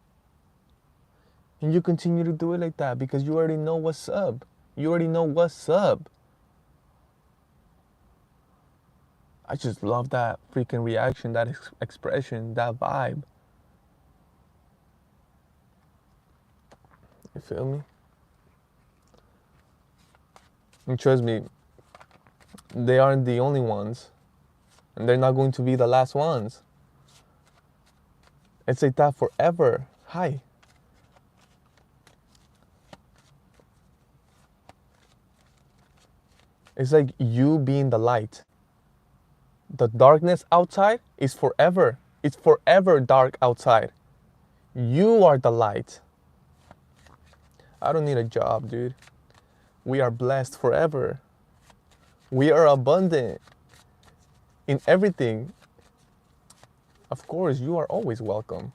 And you continue to do it like that because you already know what's up. You already know what's up. I just love that freaking reaction, that expression, that vibe. You feel me? And trust me, they aren't the only ones. And they're not going to be the last ones. It's like that forever. Hi. It's like you being the light. The darkness outside is forever. It's forever dark outside. You are the light. I don't need a job, dude. We are blessed forever. We are abundant in everything. Of course, you are always welcome.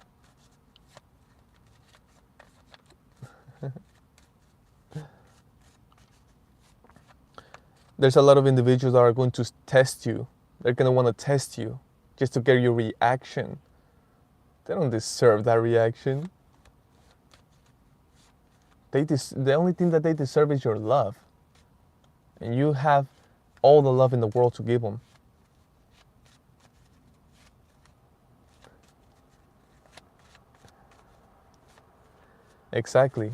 There's a lot of individuals that are going to test you. They're going to want to test you just to get your reaction. They don't deserve that reaction. The only thing that they deserve is your love. And you have all the love in the world to give them. Exactly.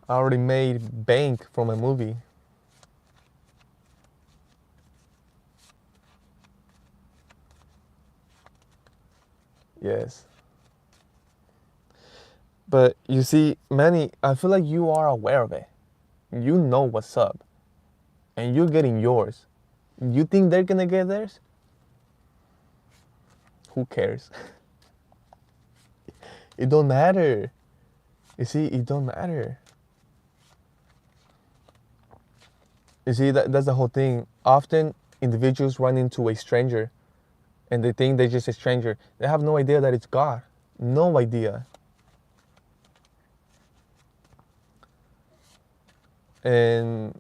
I already made bank from a movie. Yes. But you see, Manny, I feel like you are aware of it. You know what's up, and you're getting yours. You think they're gonna get theirs? Who cares? It don't matter. You see, it don't matter. You see, that's the whole thing. Often individuals run into a stranger and they think they're just a stranger. They have no idea that it's God. No idea. And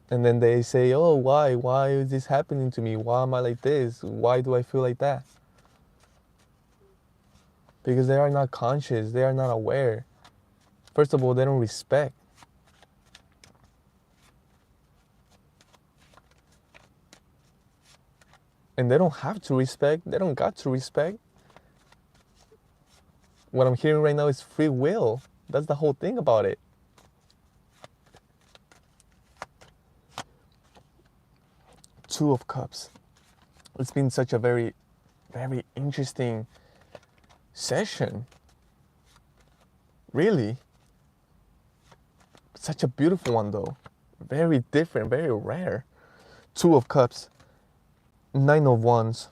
then they say, "Oh, why? Why is this happening to me? Why am I like this? Why do I feel like that?" Because they are not conscious. They are not aware. First of all, they don't respect. And they don't have to respect. They don't got to respect. What I'm hearing right now is free will. That's the whole thing about it. Two of Cups. It's been such a very, very interesting session. Really. Such a beautiful one, though. Very different, very rare. Two of Cups. Nine of Wands.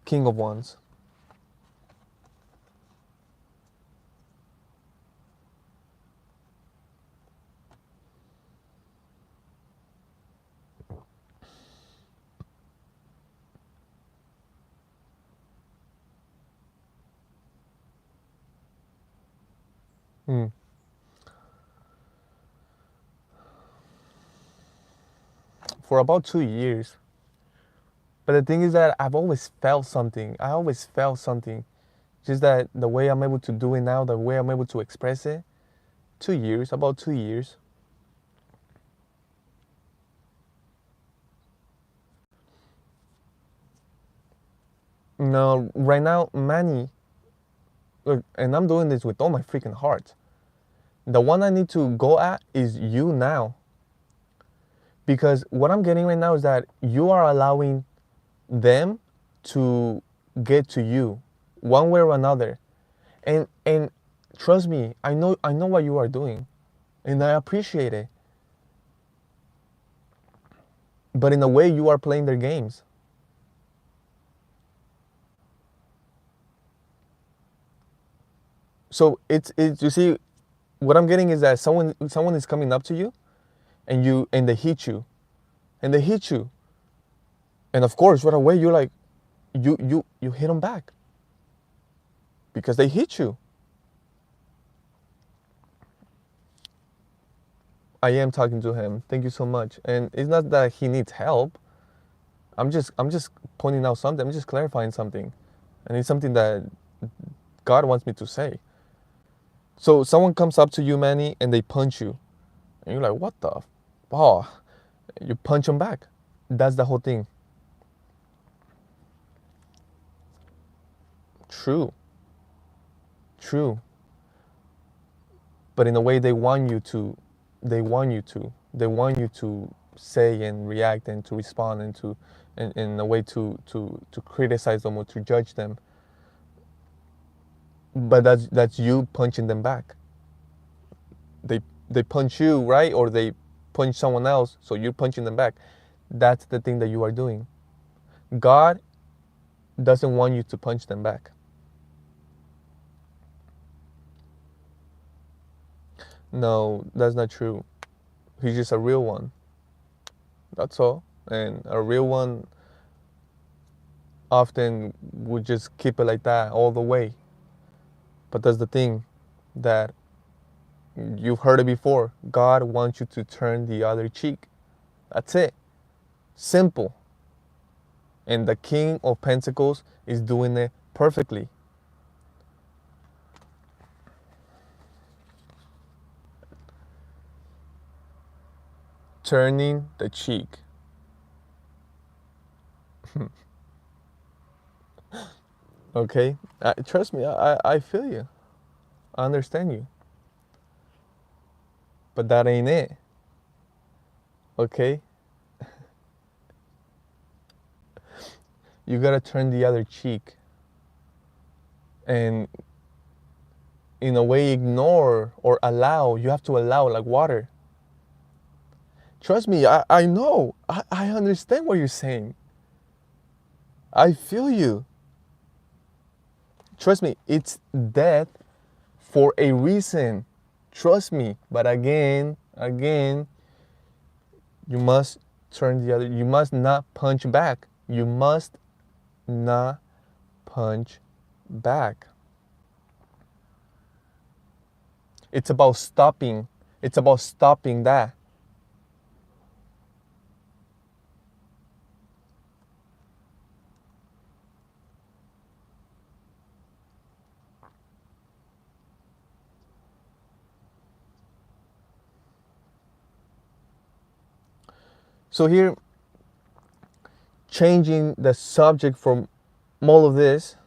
King of Wands. Hmm. For about 2 years. But the thing is that I've always felt something. I always felt something. Just that the way I'm able to do it now, the way I'm able to express it, 2 years, about 2 years. No, right now, Manny, look, and I'm doing this with all my freaking heart. The one I need to go at is you now. Because what I'm getting right now is that you are allowing them to get to you one way or another. And trust me, I know what you are doing. And I appreciate it. But in a way you are playing their games. So it's you see what I'm getting is that someone is coming up to you and they hit you. And they hit you. And of course right away you're like you hit them back because they hit you. I am talking to him. Thank you so much. And it's not that he needs help. I'm just pointing out something. I'm just clarifying something. And it's something that God wants me to say. So someone comes up to you, Manny, and they punch you. And you're like, what the? Oh, you punch them back. That's the whole thing. True. True. But in a way they want you to say and react and to respond and to in a way to criticize them or to judge them. But that's you punching them back. They punch you, right? Or they punch someone else, so you're punching them back. That's the thing that you are doing. God doesn't want you to punch them back. No, that's not true. He's just a real one. That's all. And a real one often would just keep it like that all the way. But that's the thing that you've heard it before. God wants you to turn the other cheek. That's it. Simple. And the King of Pentacles is doing it perfectly. Turning the cheek. Okay? Trust me, I feel you. I understand you. But that ain't it. Okay? You gotta turn the other cheek. And in a way ignore or allow. You have to allow, like water. Trust me, I know. I understand what you're saying. I feel you. Trust me, it's death for a reason. Trust me. But again, you must turn the other. You must not punch back. You must not punch back. It's about stopping. It's about stopping that. So here, changing the subject from all of this,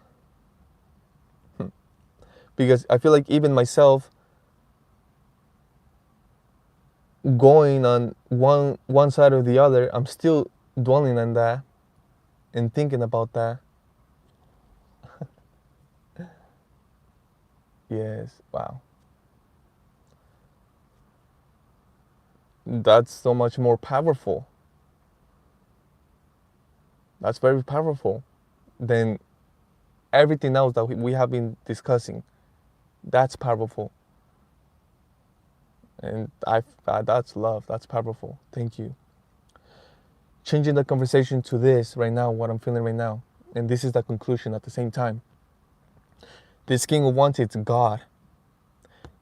because I feel like even myself going on one side or the other, I'm still dwelling on that and thinking about that. Yes, wow. That's so much more powerful. That's very powerful than everything else that we have been discussing. That's powerful. And that's love. That's powerful. Thank you. Changing the conversation to this right now, what I'm feeling right now. And this is the conclusion at the same time. This King of Wands, it's God.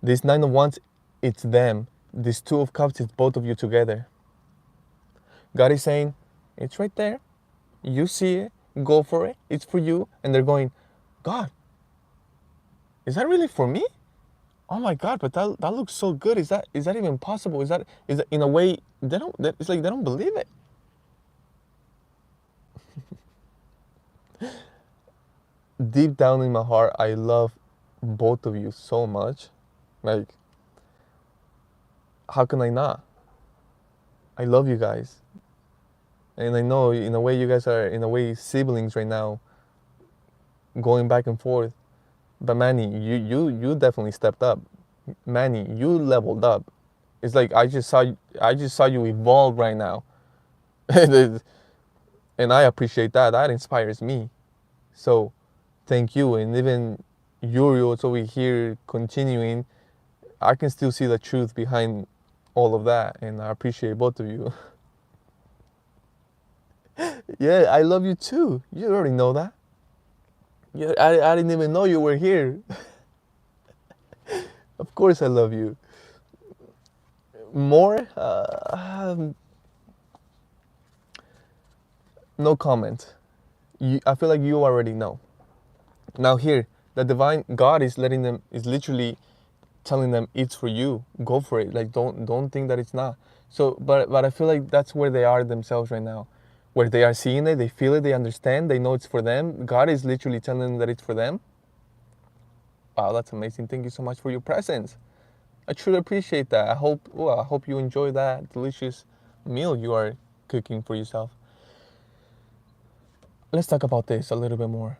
This Nine of Wands, it's them. This Two of Cups, it's both of you together. God is saying, it's right there. You see it. Go for it. It's for you. And they're going, God, is that really for me? Oh my God, but that looks so good. Is that even possible? Is that in a way it's like they don't believe it. Deep down in my heart, I love both of you so much. Like, how can I not? I love you guys. And I know in a way you guys are in a way siblings right now, going back and forth. But Manny, you definitely stepped up. Manny, you leveled up. It's like I just saw you evolve right now. And I appreciate that. That inspires me. So thank you. And even Yuri also we here continuing. I can still see the truth behind all of that, and I appreciate both of you. Yeah, I love you too. You already know that. Yeah, I didn't even know you were here. Of course I love you. More? No comment. I feel like you already know. Now here, the divine God is literally telling them it's for you. Go for it. Like don't think that it's not. So but I feel like that's where they are themselves right now. Where they are seeing it, they feel it, they understand, they know it's for them. God is literally telling them that it's for them. Wow, that's amazing. Thank you so much for your presence. I truly appreciate that. I hope you enjoy that delicious meal you are cooking for yourself. Let's talk about this a little bit more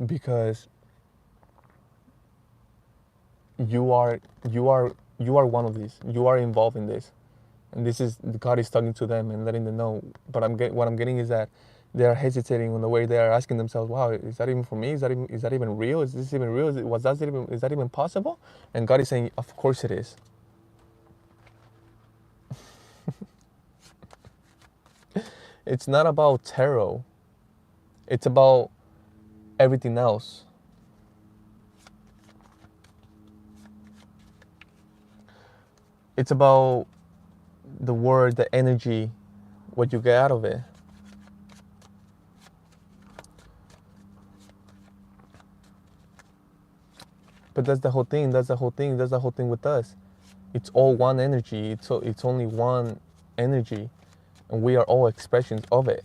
because you are one of these. You are involved in this, and this is God is talking to them and letting them know. But what I'm getting is that they are hesitating on the way they are asking themselves, "Wow, is that even for me? Is that even real? Is this even real? Is that even possible?" And God is saying, "Of course it is." It's not about tarot. It's about everything else. It's about the word, the energy, what you get out of it. But that's the whole thing. That's the whole thing. That's the whole thing with us. It's all one energy. It's only one energy, and we are all expressions of it.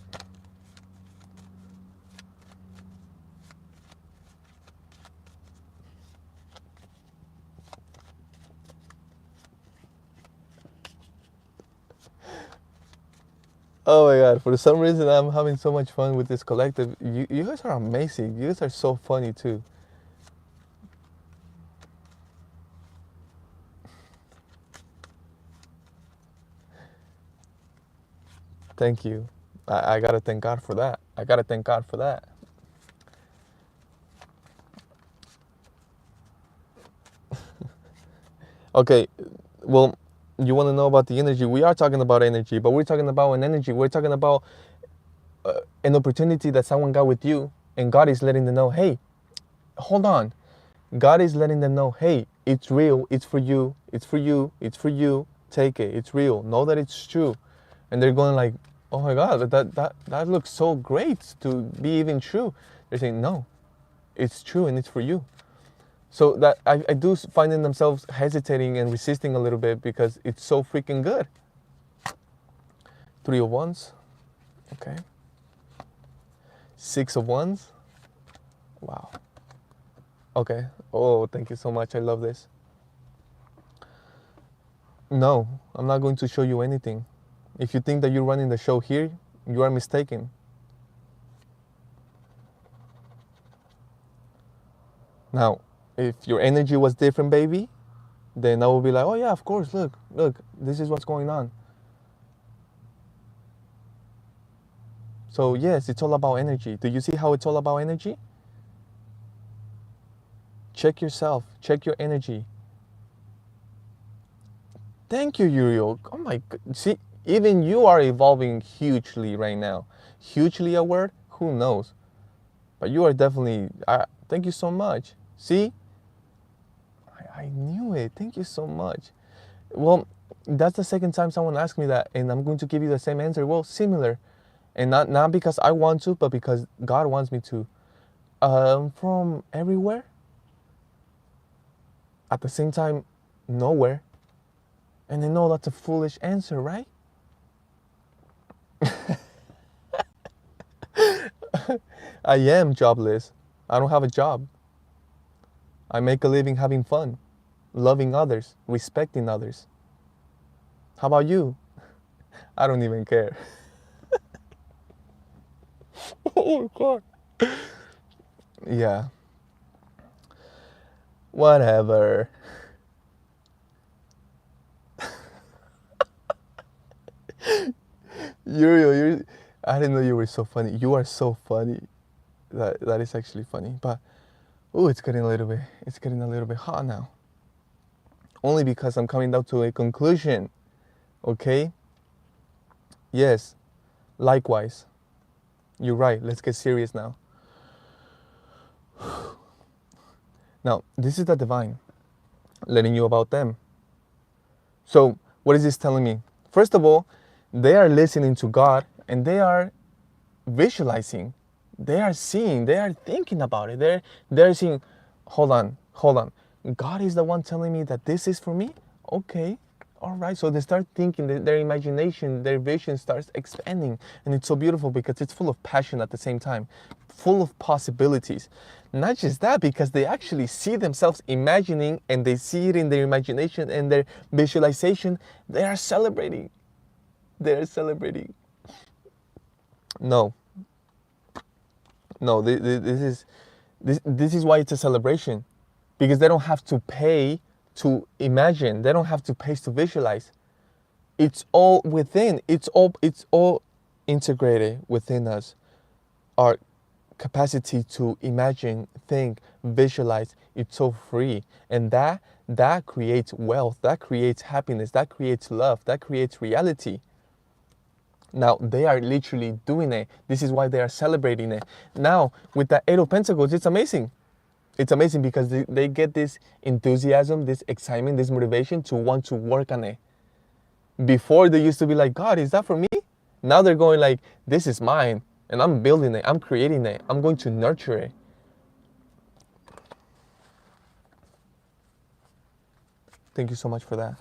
Oh my God! For some reason, I'm having so much fun with this collective. You guys are amazing. You guys are so funny too. Thank you. I gotta thank God for that. I gotta thank God for that. Okay, well, you want to know about the energy? We are talking about energy, but we're talking about an energy. We're talking about an opportunity that someone got with you, and God is letting them know, hey, hold on. God is letting them know, hey, it's real, it's for you, it's for you, it's for you. Take it, it's real. Know that it's true. And they're going like, oh my God, that looks so great to be even true. They're saying, no, it's true and it's for you. So that I do finding themselves hesitating and resisting a little bit because it's so freaking good. Three of Wands, okay. Six of Wands, wow. Okay. Oh, thank you so much. I love this. No, I'm not going to show you anything. If you think that you're running the show here, you are mistaken. Now, if your energy was different, baby, then I will be like, oh yeah, of course, look, this is what's going on. So yes, it's all about energy. Do you see how it's all about energy? Check yourself, check your energy. Thank you, Uriel. Oh my god. See, even you are evolving hugely right now. Hugely a word? Who knows? But you are definitely, thank you so much. See? I knew it. Thank you so much. Well, that's the second time someone asked me that, and I'm going to give you the same answer. Well, similar. And not because I want to, but because God wants me to. From everywhere. At the same time, nowhere. And I know that's a foolish answer, right? I am jobless. I don't have a job. I make a living having fun, loving others, respecting others. How about you? I don't even care. Oh God. Yeah. Whatever. You're I didn't know you were so funny. You are so funny. That is actually funny. But oh, it's getting a little bit hot now. Only because I'm coming down to a conclusion. Okay? Yes. Likewise. You're right. Let's get serious now. Now, this is the divine letting you about them. So, what is this telling me? First of all, they are listening to God and they are visualizing. They are seeing, they are thinking about it. They're seeing, hold on. God is the one telling me that this is for me? Okay. All right. So they start thinking, their imagination, their vision starts expanding. And it's so beautiful because it's full of passion at the same time, full of possibilities. Not just that, because they actually see themselves imagining and they see it in their imagination and their visualization. They are celebrating. They are celebrating. No, no, this is why it's a celebration, because they don't have to pay to imagine. They don't have to pay to visualize. It's all within. It's all integrated within us. Our capacity to imagine, think, visualize. It's so free, and that creates wealth. That creates happiness. That creates love. That creates reality. Now they are literally doing it. This is why they are celebrating it. Now with the Eight of Pentacles, it's amazing. It's amazing because they get this enthusiasm, this excitement, this motivation to want to work on it. Before they used to be like, God, is that for me? Now they're going like, this is mine and I'm building it. I'm creating it. I'm going to nurture it. Thank you so much for that.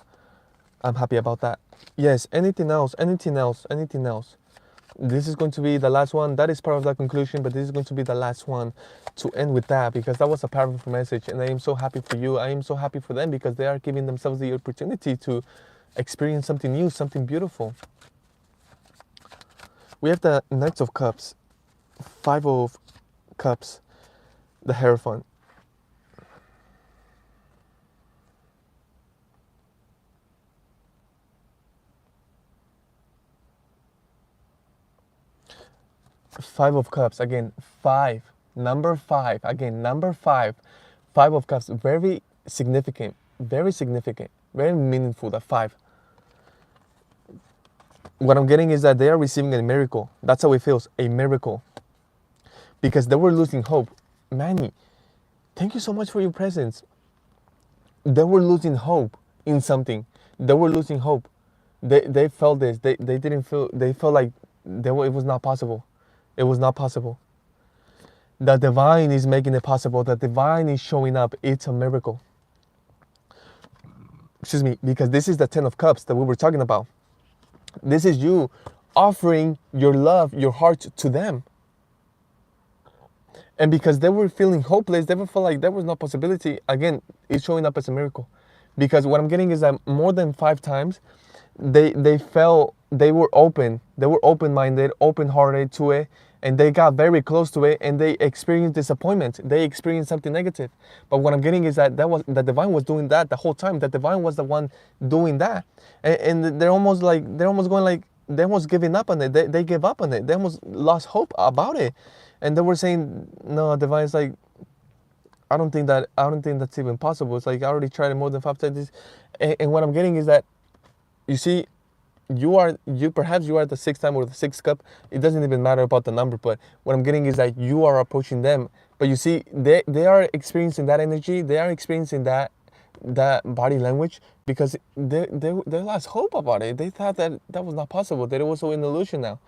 I'm happy about that. Yes, anything else, anything else, anything else. This is going to be the last one. That is part of the conclusion, but this is going to be the last one to end with that because that was a powerful message. And I am so happy for you. I am so happy for them because they are giving themselves the opportunity to experience something new, something beautiful. We have the Knights of Cups, Five of Cups, the Hierophant. Five of Cups again. Five. Number five again. Number five. Five of Cups. Very significant. Very significant. Very meaningful. That five. What I'm getting is that they are receiving a miracle. That's how it feels. A miracle. Because they were losing hope. Manny, thank you so much for your presence. They were losing hope in something. They were losing hope. They felt this. They didn't feel. They felt like it was not possible. It was not possible. The divine is making it possible. The divine is showing up. It's a miracle. Excuse me, because this is the Ten of Cups that we were talking about. This is you offering your love, your heart to them. And because they were feeling hopeless, they felt like there was no possibility. Again, it's showing up as a miracle. Because what I'm getting is that more than 5 times, they felt they were open-minded, open-hearted to it, and they got very close to it, and they experienced disappointment. They experienced something negative. But what I'm getting is that the divine was doing that the whole time. The divine was the one doing that, and they're almost giving up on it. They gave up on it. They almost lost hope about it, and they were saying, "No, divine's like, I don't think that's even possible. It's like I already tried it more than 5 times." And what I'm getting is that, you see, perhaps you are the 6th time or the 6th cup. It doesn't even matter about the number, but what I'm getting is that you are approaching them. But you see, they are experiencing that energy. They are experiencing that body language because they lost hope about it. They thought that was not possible. That it was so an illusion now.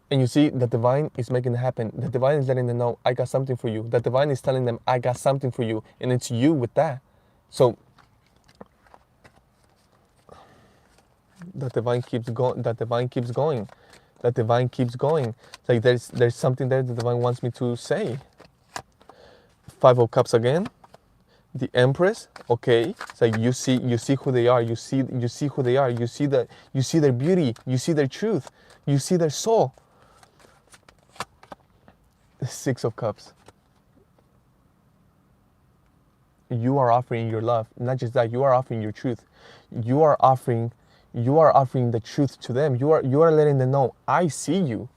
And you see, the divine is making it happen. The divine is letting them know, I got something for you. The divine is telling them, I got something for you, and it's you with that. So that divine keeps going. That divine keeps going. That divine keeps going. It's like there's something there the divine wants me to say. 5 of Cups again. The Empress. Okay. It's like you see who they are. You see who they are. You see their beauty. You see their truth. You see their soul. The 6 of Cups. You are offering your love. Not just that, you are offering your truth. You are offering the truth to them. You are letting them know, I see you.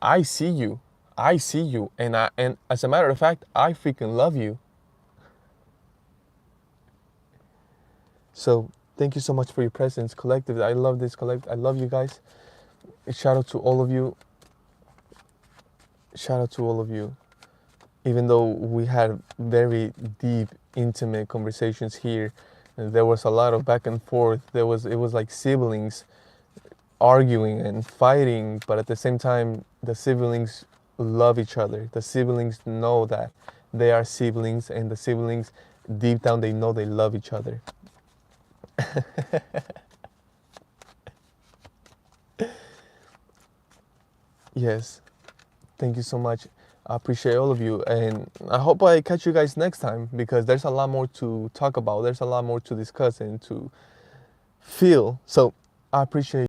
I see you. I see you. And as a matter of fact, I freaking love you. So thank you so much for your presence, collective. I love this collective. I love you guys. Shout out to all of you. Shout out to all of you. Even though we had very deep, intimate conversations here, there was a lot of back and forth. It was like siblings arguing and fighting, but at the same time, the siblings love each other. The siblings know that they are siblings, and the siblings, deep down, they know they love each other. Yes. Thank you so much. I appreciate all of you, and I hope I catch you guys next time, because there's a lot more to talk about. There's a lot more to discuss and to feel. So I appreciate